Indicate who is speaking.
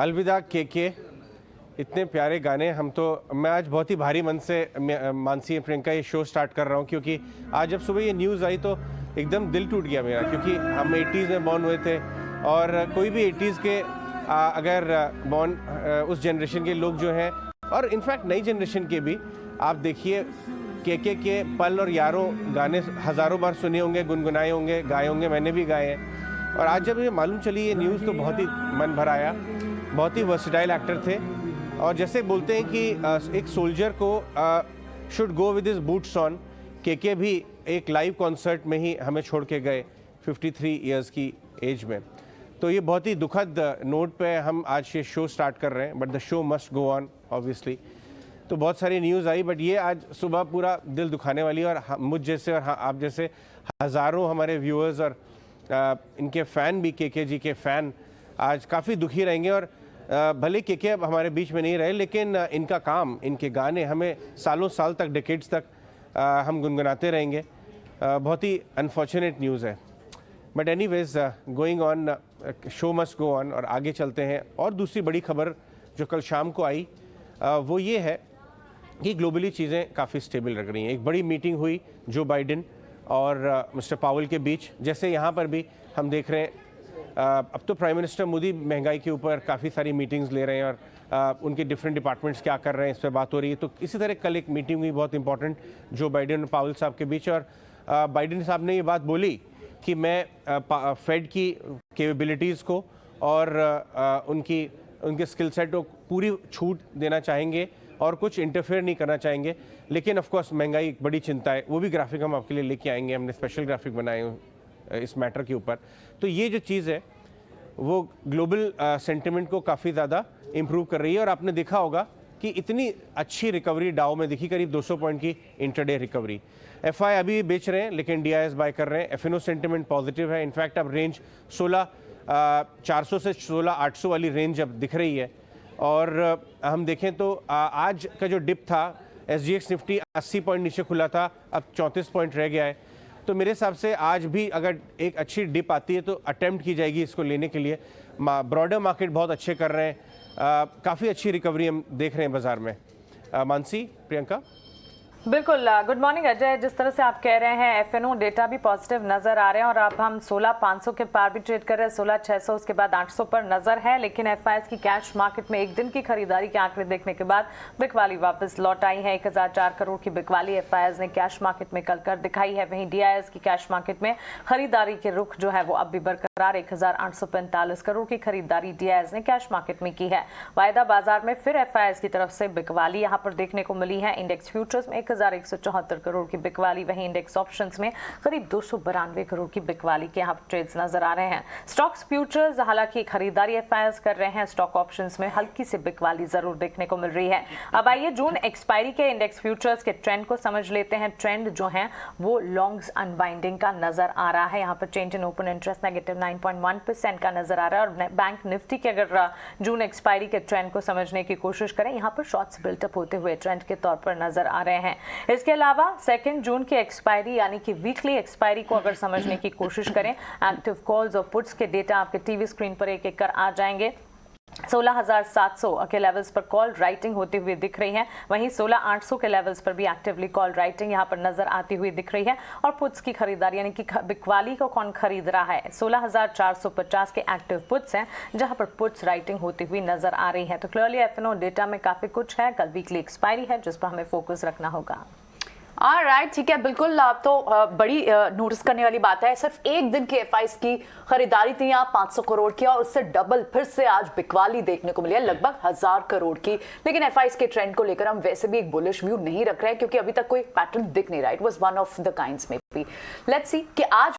Speaker 1: अलविदा के इतने प्यारे गाने। हम तो मैं आज बहुत ही भारी मन से मानसी प्रियंका ये शो स्टार्ट कर रहा हूँ, क्योंकि आज जब सुबह ये न्यूज़ आई तो एकदम दिल टूट गया मेरा, क्योंकि हम 80s में बॉर्न हुए थे और कोई भी 80s के अगर बॉर्न उस जनरेशन के लोग जो हैं, और इनफैक्ट नई जनरेशन के भी, आप देखिए के पल और यारों गाने हज़ारों बार सुने होंगे, गुनगुनाए होंगे, गाए होंगे, मैंने भी गाए हैं। और आज जब ये मालूम चली ये न्यूज़ तो बहुत ही मन भर आया। बहुत ही वर्सेटाइल एक्टर थे और जैसे बोलते हैं कि एक सोल्जर को should go with his boots on, के भी एक लाइव कॉन्सर्ट में ही हमें छोड़ के गए 53 इयर्स की एज में। तो ये बहुत ही दुखद नोट पे हम आज ये शो स्टार्ट कर रहे हैं, but the show must go on obviously. तो बहुत सारी न्यूज़ आई, बट ये आज सुबह पूरा दिल दुखाने वाली है। और मुझ जैसे और आप जैसे हज़ारों हमारे व्यूअर्स और इनके फ़ैन भी, के जी के फ़ैन आज काफ़ी दुखी रहेंगे। और भले के अब हमारे बीच में नहीं रहे, लेकिन इनका काम, इनके गाने हमें सालों साल तक, डेकेड्स तक हम गुनगुनाते रहेंगे। बहुत ही अनफॉर्चुनेट न्यूज़ है, but anyways going on, show must go on. और आगे चलते हैं। और दूसरी बड़ी खबर जो कल शाम को आई वो ये है कि ग्लोबली चीज़ें काफ़ी स्टेबल लग रही हैं। एक बड़ी मीटिंग हुई जो बाइडेन और मिस्टर पावेल के बीच, जैसे यहाँ पर भी हम देख रहे हैं। अब तो प्राइम मिनिस्टर मोदी महंगाई के ऊपर काफ़ी सारी मीटिंग्स ले रहे हैं और उनके डिफरेंट डिपार्टमेंट्स क्या कर रहे हैं इस पर बात हो रही है। तो इसी तरह कल एक मीटिंग हुई बहुत इंपॉर्टेंट जो बाइडेन और पावेल साहब के बीच, और बाइडेन साहब ने ये बात बोली कि मैं फेड की कैपेबिलिटीज़ को और उनके स्किल सेट को पूरी छूट देना चाहेंगे और कुछ इंटरफेयर नहीं करना चाहेंगे। लेकिन ऑफ कोर्स महंगाई एक बड़ी चिंता है, वो भी ग्राफिक हम आपके लिए लेके आएंगे। हमने स्पेशल ग्राफिक बनाए इस मैटर के ऊपर। तो ये जो चीज़ है वो ग्लोबल सेंटिमेंट को काफ़ी ज़्यादा इम्प्रूव कर रही है। और आपने देखा होगा कि इतनी अच्छी रिकवरी डाउ में दिखी, करीब 200 पॉइंट की इंटरडे रिकवरी। एफआई अभी बेच रहे हैं, लेकिन डीआईएस बाय कर रहे हैं। एफएनओ सेंटिमेंट पॉजिटिव है। इनफैक्ट अब रेंज 16,400 से 16,800 वाली रेंज अब दिख रही है। और हम देखें तो आज का जो डिप था, एसजीएक्स निफ्टी 80 पॉइंट नीचे खुला था, अब 34 पॉइंट रह गया है। तो मेरे हिसाब से आज भी अगर एक अच्छी डिप आती है तो अटेम्प्ट की जाएगी इसको लेने के लिए। ब्रॉडर मार्केट बहुत अच्छे कर रहे हैं, काफ़ी अच्छी रिकवरी हम देख रहे हैं बाजार में। मानसी, प्रियंका।
Speaker 2: बिल्कुल, गुड मॉर्निंग अजय। जिस तरह से आप कह रहे हैं एफएनओ डेटा भी पॉजिटिव नजर आ रहे हैं और अब हम 16,500 के पार भी ट्रेड कर रहे हैं, 16,600, उसके बाद 800 पर नजर है। लेकिन एफआईएस की कैश मार्केट में एक दिन की खरीदारी के आंकड़े देखने के बाद बिकवाली वापस लौट आई है। 1004 करोड़ की बिकवाली एफआईएस ने कैश मार्केट में कल कर दिखाई है। वहीं डीआईएस की कैश मार्केट में खरीदारी के रुख जो है वो अब भी बरकरार, 1,845 करोड़ की खरीदारी डीआईएस ने कैश मार्केट में की है। वायदा बाजार में फिर एफआईएस की तरफ से बिकवाली यहाँ पर देखने को मिली है। इंडेक्स फ्यूचर्स में 1,174 करोड़ की बिकवाली, वहीं इंडेक्स ऑप्शंस में करीब 292 करोड़ की बिकवाली के यहाँ ट्रेड्स नजर आ रहे हैं। स्टॉक्स फ्यूचर्स हालांकि खरीदारी एफआईएस कर रहे हैं, स्टॉक ऑप्शंस में हल्की सी बिकवाली जरूर देखने को मिल रही है। अब आइए जून एक्सपायरी के इंडेक्स फ्यूचर्स के ट्रेंड को समझ लेते हैं। ट्रेंड जो है वो लॉन्ग्स अनवाइंडिंग का नजर आ रहा है। यहाँ पर change in open interest negative 9.1% का नजर आ रहा है। और बैंक निफ्टी के अगर जून एक्सपायरी के ट्रेंड को समझने की कोशिश करें, यहाँ पर शॉर्ट्स बिल्टअप होते हुए ट्रेंड के तौर पर नजर आ रहे हैं। इसके अलावा 2 जून की एक्सपायरी यानी कि वीकली एक्सपायरी को अगर समझने की कोशिश करें, एक्टिव कॉल्स और पुट्स के डेटा आपके टीवी स्क्रीन पर एक एक कर आ जाएंगे। 16,700 के लेवल्स पर कॉल राइटिंग होती हुई दिख रही है। वहीं 16,800 के लेवल्स पर भी एक्टिवली कॉल राइटिंग यहां पर नजर आती हुई दिख रही है। और पुट्स की खरीदारी यानी कि बिकवाली को कौन खरीद रहा है, 16,450 के एक्टिव पुट्स हैं जहां पर पुट्स राइटिंग होती हुई नजर आ रही है। तो क्लियरली एफएनओ डेटा में काफी कुछ है। कल वीकली एक्सपायरी है जिस पर हमें फोकस रखना होगा।
Speaker 3: राइट, ठीक है, बिल्कुल। आप तो बड़ी नोटिस करने वाली बात है, सिर्फ एक दिन की एफआईएस की खरीदारी थी यहाँ 500 करोड़ की, और उससे डबल फिर से आज बिकवाली देखने को मिली है लगभग 1000 करोड़ की। लेकिन एफआईएस के ट्रेंड को लेकर हम वैसे भी एक बुलिश व्यू नहीं रख रहे हैं, क्योंकि अभी तक कोई पैटर्न दिख नहीं रहा। It was one of the kinds में भी। लेट्स सी कि आज